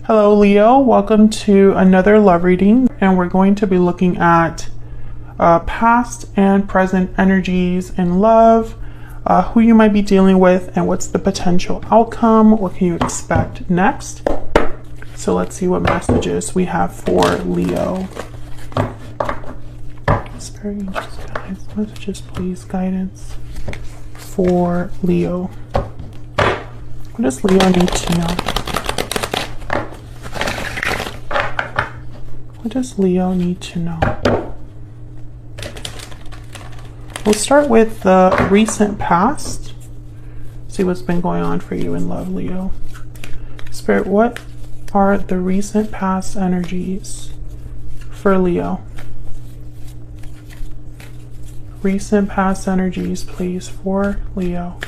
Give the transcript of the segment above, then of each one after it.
Hello Leo, welcome to another love reading, and we're going to be looking at past and present energies in love, who you might be dealing with, and what's the potential outcome, what can you expect next. So let's see what messages we have for Leo. Spirit angels, guys, messages please, guidance for Leo. What does Leo need to know? What does Leo need to know? We'll start with the recent past. See what's been going on for you in love, Leo. Spirit, what are the recent past energies for Leo? Recent past energies, please, for Leo.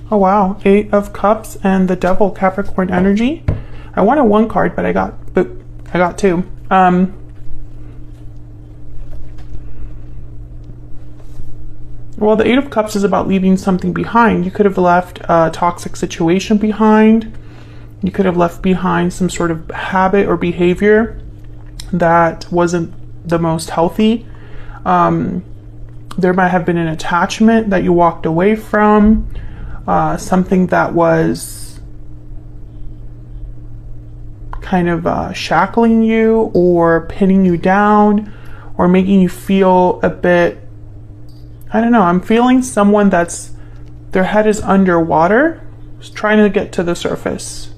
Oh wow, 8 of Cups and the Devil, Capricorn energy. I wanted one card, but I got two. Well, the 8 of Cups is about leaving something behind. You could have left a toxic situation behind. You could have left behind some sort of habit or behavior that wasn't the most healthy. There might have been an attachment that you walked away from, something that was kind of shackling you or pinning you down or making you feel a bit, I don't know, I'm feeling someone that's, their head is underwater, trying to get to the surface.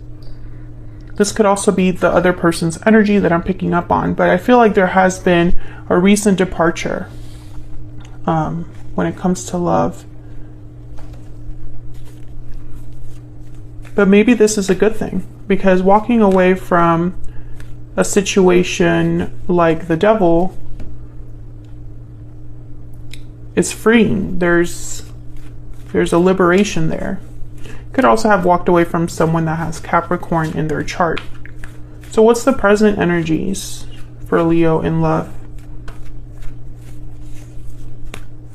This could also be the other person's energy that I'm picking up on, but I feel like there has been a recent departure when it comes to love. But maybe this is a good thing, because walking away from a situation like the Devil is freeing. There's a liberation there. Could also have walked away from someone that has Capricorn in their chart. So what's the present energies for Leo in love?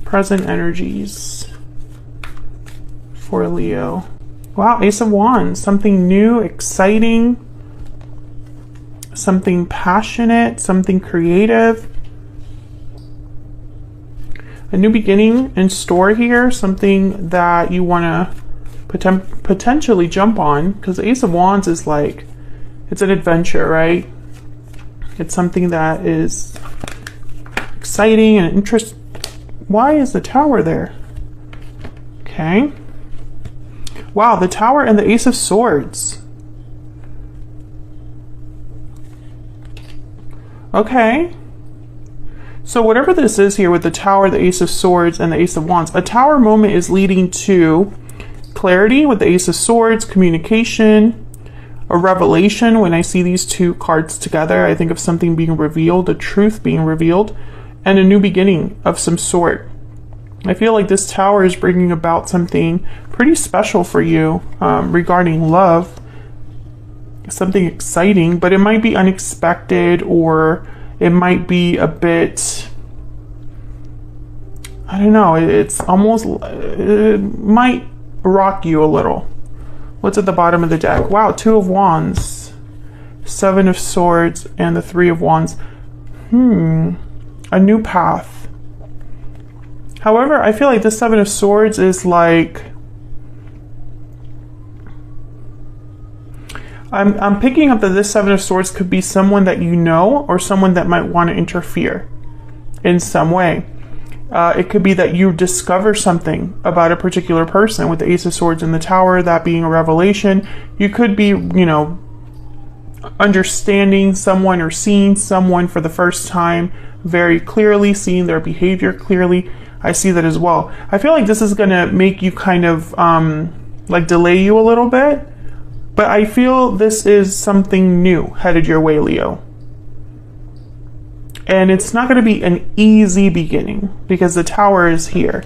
Present energies for Leo. Wow, Ace of Wands, something new, exciting, something passionate, something creative. A new beginning in store here, something that you want to potentially jump on, because the Ace of Wands is like, it's an adventure, right? It's something that is exciting and interesting. Why is the Tower there? Okay. Wow, the Tower and the Ace of Swords. Okay. So whatever this is here with the Tower, the Ace of Swords, and the Ace of Wands, a Tower moment is leading to clarity with the Ace of Swords, communication, a revelation. When I see these two cards together, I think of something being revealed, a truth being revealed, and a new beginning of some sort. I feel like this Tower is bringing about something pretty special for you regarding love, something exciting, but it might be unexpected, or it might be a bit, I don't know, it's almost, it might rock you a little. What's at the bottom of the deck? Wow, 2 of Wands, 7 of Swords, and the 3 of Wands. A new path. However, I feel like the 7 of Swords is like, I'm picking up that this 7 of Swords could be someone that you know, or someone that might want to interfere in some way. It could be that you discover something about a particular person with the Ace of Swords in the Tower, that being a revelation. You could be, you know, understanding someone or seeing someone for the first time very clearly, seeing their behavior clearly. I see that as well. I feel like this is going to make you kind of like delay you a little bit, but I feel this is something new headed your way, Leo. And it's not going to be an easy beginning because the Tower is here.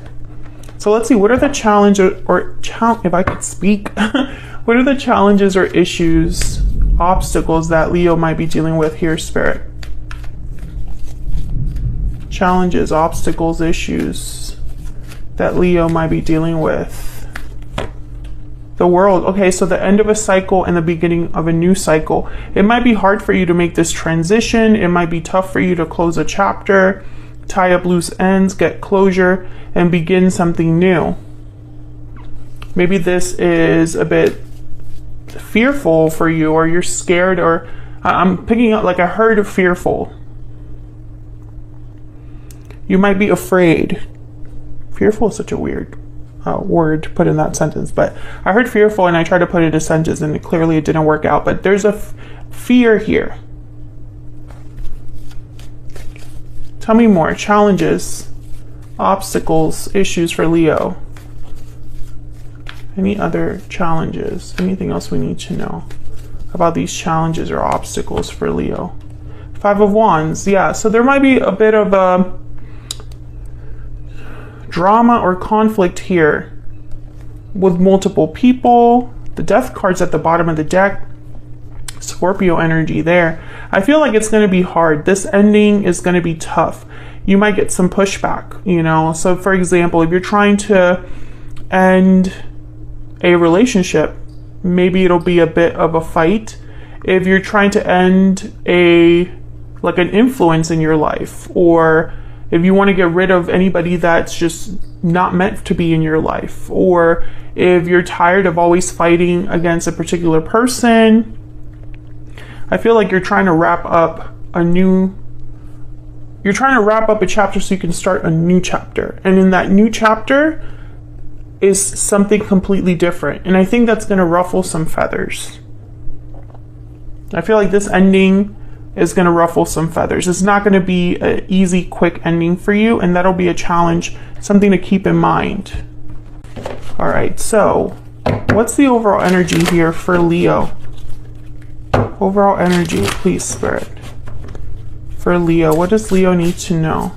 So let's see, what are the challenges, if I could speak, what are the challenges or issues, obstacles that Leo might be dealing with here, Spirit? Challenges, obstacles, issues that Leo might be dealing with. The World. Okay, so the end of a cycle and the beginning of a new cycle. It might be hard for you to make this transition. It might be tough for you to close a chapter, tie up loose ends, get closure, and begin something new. Maybe this is a bit fearful for you, or you're scared, or I'm picking up, like, I heard fearful. You might be afraid. Fearful is such a weird word to put in that sentence, but I heard fearful and I tried to put it in a sentence and clearly it didn't work out, but there's a fear here. Tell me more. Challenges, obstacles, issues for Leo. Any other challenges? Anything else we need to know about these challenges or obstacles for Leo? Five of Wands. Yeah, so there might be a bit of a drama or conflict here with multiple people. The Death card's at the bottom of the deck. Scorpio energy there. I feel like it's going to be hard. This ending is going to be tough. You might get some pushback, you know. So for example, if you're trying to end a relationship, maybe it'll be a bit of a fight. If you're trying to end like an influence in your life, or if you want to get rid of anybody that's just not meant to be in your life, or if you're tired of always fighting against a particular person, I feel like you're trying to wrap up a chapter so you can start a new chapter. And in that new chapter is something completely different. And I think that's going to ruffle some feathers. I feel like this ending is going to ruffle some feathers. It's not going to be an easy, quick ending for you, and that'll be a challenge, something to keep in mind. All right, so what's the overall energy here for Leo? Overall energy, please, Spirit. For Leo, what does Leo need to know?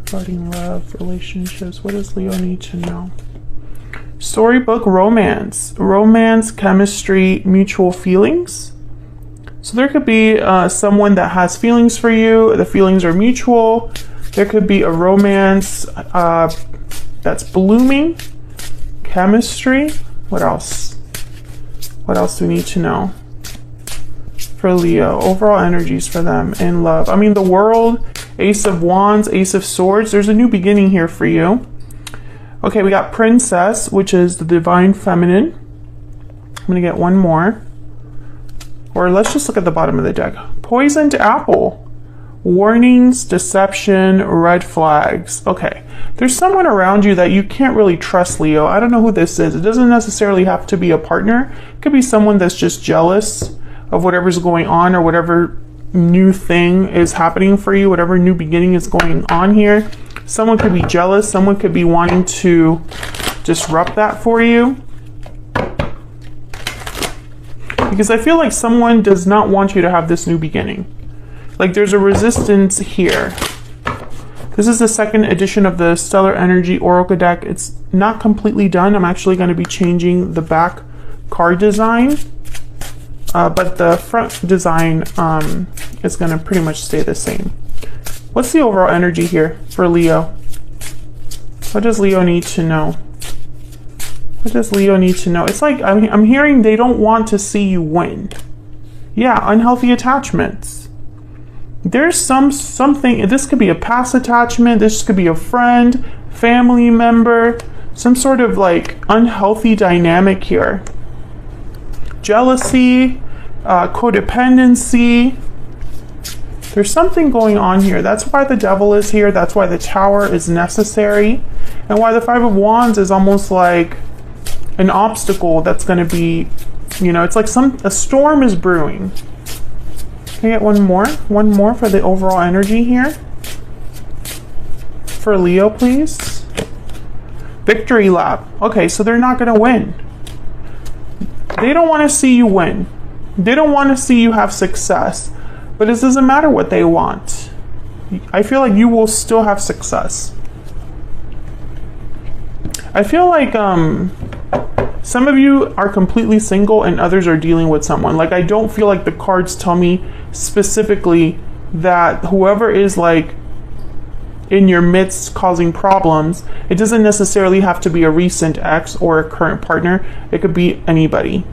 Regarding love, relationships, what does Leo need to know? Storybook romance, chemistry, mutual feelings. So there could be someone that has feelings for you. The feelings are mutual. There could be a romance that's blooming. Chemistry. What else? What else do we need to know for Leo? Overall energies for them in love. I mean, the World, Ace of Wands, Ace of Swords. There's a new beginning here for you. Okay, we got Princess, which is the divine feminine. I'm going to get one more. Or let's just look at the bottom of the deck. Poisoned apple. Warnings, deception, red flags. Okay, there's someone around you that you can't really trust, Leo. I don't know who this is. It doesn't necessarily have to be a partner. It could be someone that's just jealous of whatever's going on, or whatever new thing is happening for you, whatever new beginning is going on here. Someone could be jealous. Someone could be wanting to disrupt that for you. Because I feel like someone does not want you to have this new beginning. Like there's a resistance here. This is the second edition of the Stellar Energy Oracle deck. It's not completely done. I'm actually going to be changing the back card design. But the front design is going to pretty much stay the same. What's the overall energy here for Leo? What does Leo need to know? What does Leo need to know? It's like I'm hearing they don't want to see you win. Yeah, unhealthy attachments. There's something, this could be a past attachment, this could be a friend, family member, some sort of like unhealthy dynamic here. Jealousy, codependency. There's something going on here. That's why the Devil is here. That's why the Tower is necessary. And why the Five of Wands is almost like an obstacle that's going to be, you know, it's like a storm is brewing. Can I get one more? One more for the overall energy here? For Leo, please. Victory lap. Okay, so they're not going to win. They don't want to see you win. They don't want to see you have success. But it doesn't matter what they want. I feel like you will still have success. I feel like some of you are completely single and others are dealing with someone. Like I don't feel like the cards tell me specifically that whoever is like in your midst causing problems. It doesn't necessarily have to be a recent ex or a current partner. It could be anybody.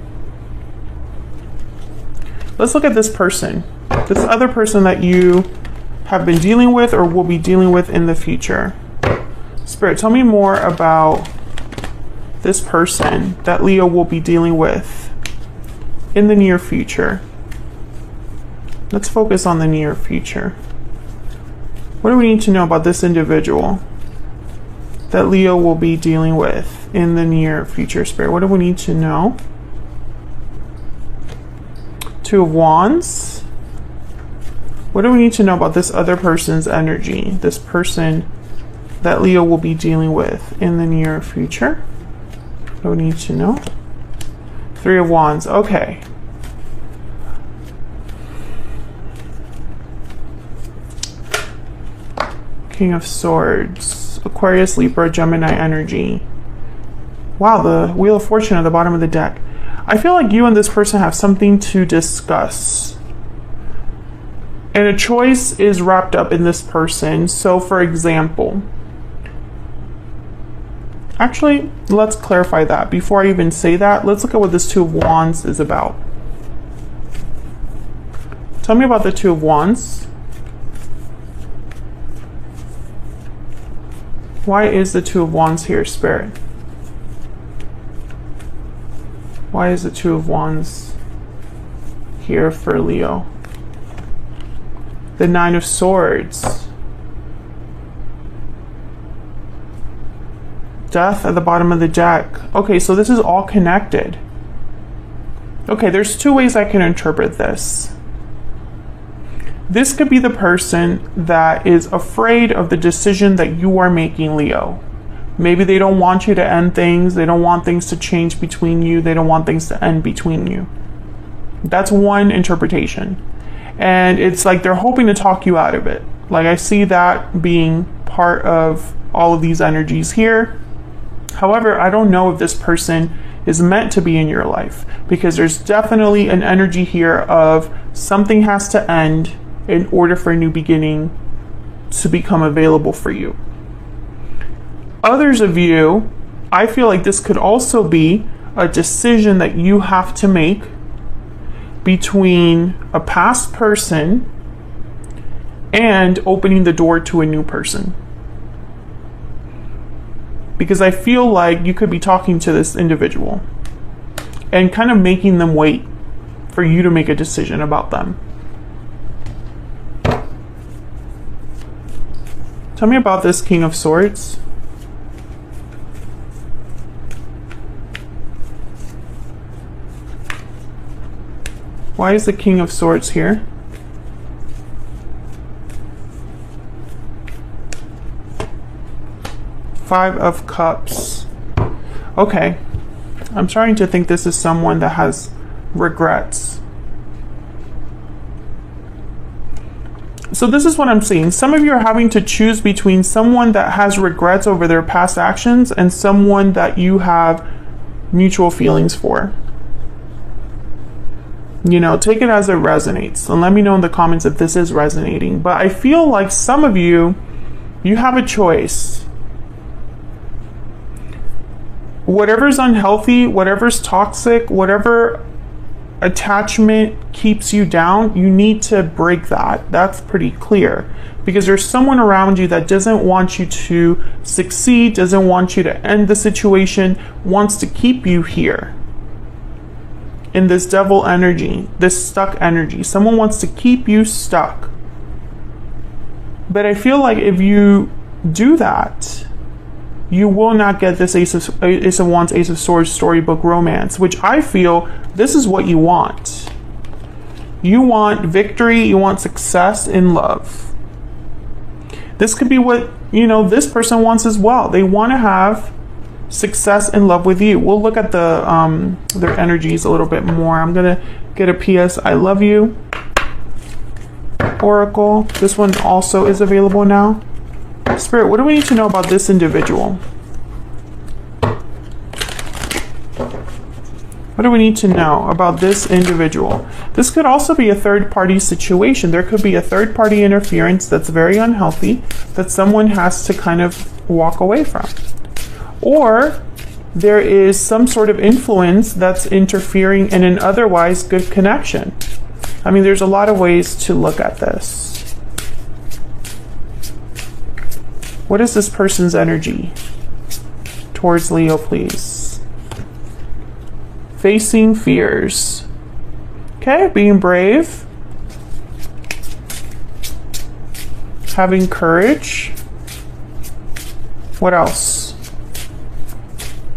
Let's look at this person. This other person that you have been dealing with or will be dealing with in the future. Spirit, tell me more about this person that Leo will be dealing with in the near future. Let's focus on the near future. What do we need to know about this individual that Leo will be dealing with in the near future, Spirit? What do we need to know? Two of Wands. What do we need to know about this other person's energy? This person that Leo will be dealing with in the near future. What do we need to know? Three of Wands. Okay. King of Swords. Aquarius, Libra, Gemini energy. Wow, the Wheel of Fortune at the bottom of the deck. I feel like you and this person have something to discuss. And a choice is wrapped up in this person. So, for example, actually, let's clarify that. Before I even say that, let's look at what this Two of Wands is about. Tell me about the Two of Wands. Why is the Two of Wands here, Spirit? Why is the Two of Wands here for Leo? The Nine of Swords. Death at the bottom of the deck. Okay, so this is all connected. Okay, there's two ways I can interpret this. This could be the person that is afraid of the decision that you are making, Leo. Maybe they don't want you to end things. They don't want things to change between you. They don't want things to end between you. That's one interpretation. And it's like they're hoping to talk you out of it. Like I see that being part of all of these energies here. However, I don't know if this person is meant to be in your life, because there's definitely an energy here of something has to end in order for a new beginning to become available for you. Others of you, I feel like this could also be a decision that you have to make between a past person and opening the door to a new person. Because I feel like you could be talking to this individual and kind of making them wait for you to make a decision about them. Tell me about this King of Swords. Why is the King of Swords here? Five of Cups. Okay. I'm starting to think this is someone that has regrets. So this is what I'm seeing. Some of you are having to choose between someone that has regrets over their past actions and someone that you have mutual feelings for. You know, take it as it resonates. And let me know in the comments if this is resonating. But I feel like some of you, you have a choice. Whatever's unhealthy, whatever's toxic, whatever attachment keeps you down, you need to break that. That's pretty clear. Because there's someone around you that doesn't want you to succeed, doesn't want you to end the situation, wants to keep you here. In this devil energy, this stuck energy. Someone wants to keep you stuck. But I feel like if you do that, you will not get this Ace of Wands, Ace of Swords storybook romance, which I feel this is what you want. You want victory, you want success in love. This could be what, you know, this person wants as well. They want to have success in love with you. We'll look at the their energies a little bit more. I'm gonna get a PS I love you oracle. This one also is available now. Spirit, what do we need to know about this individual? What do we need to know about this individual? This could also be a third-party situation. There could be a third-party interference that's very unhealthy that someone has to kind of walk away from. Or there is some sort of influence that's interfering in an otherwise good connection. I mean, there's a lot of ways to look at this. What is this person's energy towards Leo, please? Facing fears. Okay, being brave. Having courage. What else?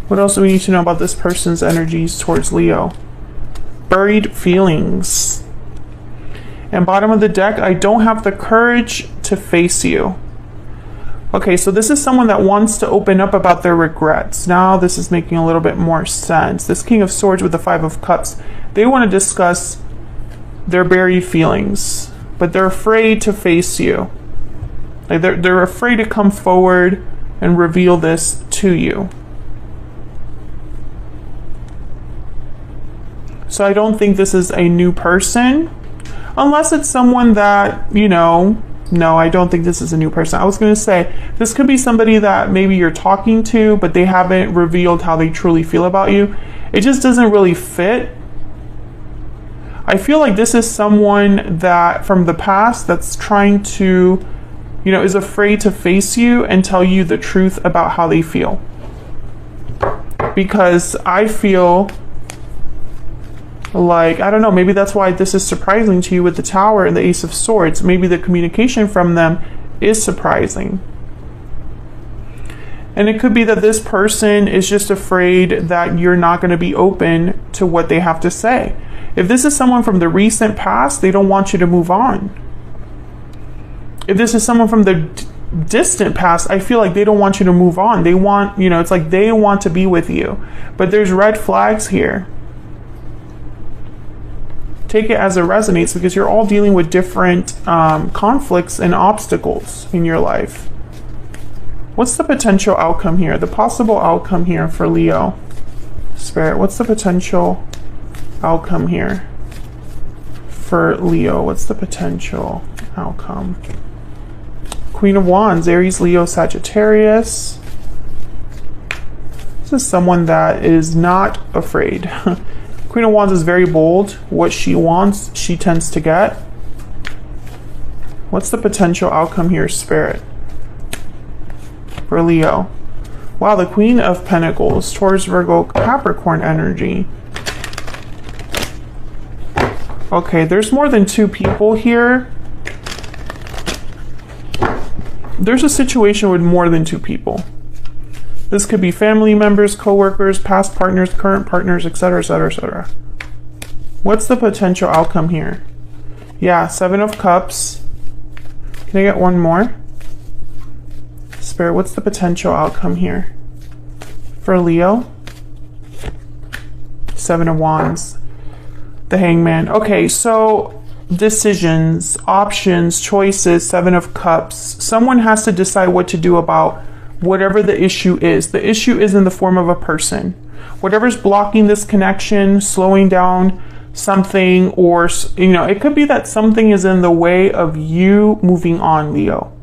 What else do we need to know about this person's energies towards Leo? Buried feelings. And bottom of the deck, I don't have the courage to face you. Okay, so this is someone that wants to open up about their regrets. Now this is making a little bit more sense. This King of Swords with the Five of Cups, they want to discuss their buried feelings, but they're afraid to face you. Like they're afraid to come forward and reveal this to you. So I don't think this is a new person, unless it's someone that, you know, no, I don't think this is a new person. I was going to say, this could be somebody that maybe you're talking to, but they haven't revealed how they truly feel about you. It just doesn't really fit. I feel like this is someone that from the past that's trying to, you know, is afraid to face you and tell you the truth about how they feel. Because I feel like, I don't know, maybe that's why this is surprising to you with the Tower and the Ace of Swords. Maybe the communication from them is surprising. And it could be that this person is just afraid that you're not going to be open to what they have to say. If this is someone from the recent past, they don't want you to move on. If this is someone from the distant past, I feel like they don't want you to move on. They want, you know, it's like they want to be with you. But there's red flags here. Take it as it resonates, because you're all dealing with different conflicts and obstacles in your life. What's the potential outcome here? The possible outcome here for Leo. Spirit, what's the potential outcome here for Leo? What's the potential outcome? Queen of Wands, Aries, Leo, Sagittarius. This is someone that is not afraid. Queen of Wands is very bold. What she wants, she tends to get. What's the potential outcome here, Spirit, for Leo? Wow, the Queen of Pentacles, Taurus, Virgo, Capricorn energy. Okay, there's more than two people here. There's a situation with more than two people. This could be family members, co-workers, past partners, current partners, etc., etc., etc. What's the potential outcome here? Yeah, Seven of Cups. Can I get one more? Spirit, what's the potential outcome here for Leo? Seven of Wands. The Hangman. Okay, so decisions, options, choices, Seven of Cups. Someone has to decide what to do about whatever the issue is. The issue is in the form of a person. Whatever's blocking this connection, slowing down something, or, you know, it could be that something is in the way of you moving on, Leo.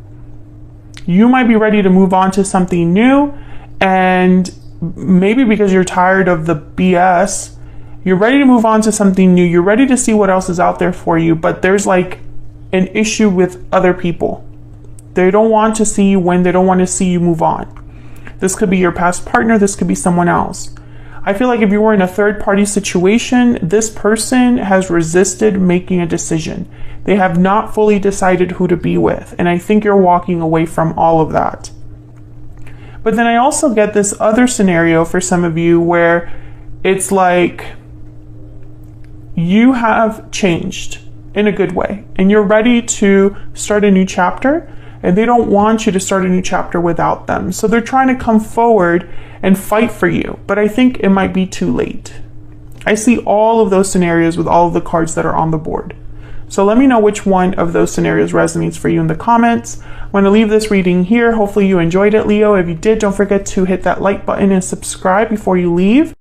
You might be ready to move on to something new, and maybe because you're tired of the BS, you're ready to move on to something new. You're ready to see what else is out there for you, but there's like an issue with other people. They don't want to see you win. They don't want to see you move on. This could be your past partner. This could be someone else. I feel like if you were in a third-party situation, this person has resisted making a decision. They have not fully decided who to be with. And I think you're walking away from all of that. But then I also get this other scenario for some of you where it's like you have changed in a good way and you're ready to start a new chapter. And they don't want you to start a new chapter without them. So they're trying to come forward and fight for you. But I think it might be too late. I see all of those scenarios with all of the cards that are on the board. So let me know which one of those scenarios resonates for you in the comments. I'm going to leave this reading here. Hopefully you enjoyed it, Leo. If you did, don't forget to hit that like button and subscribe before you leave.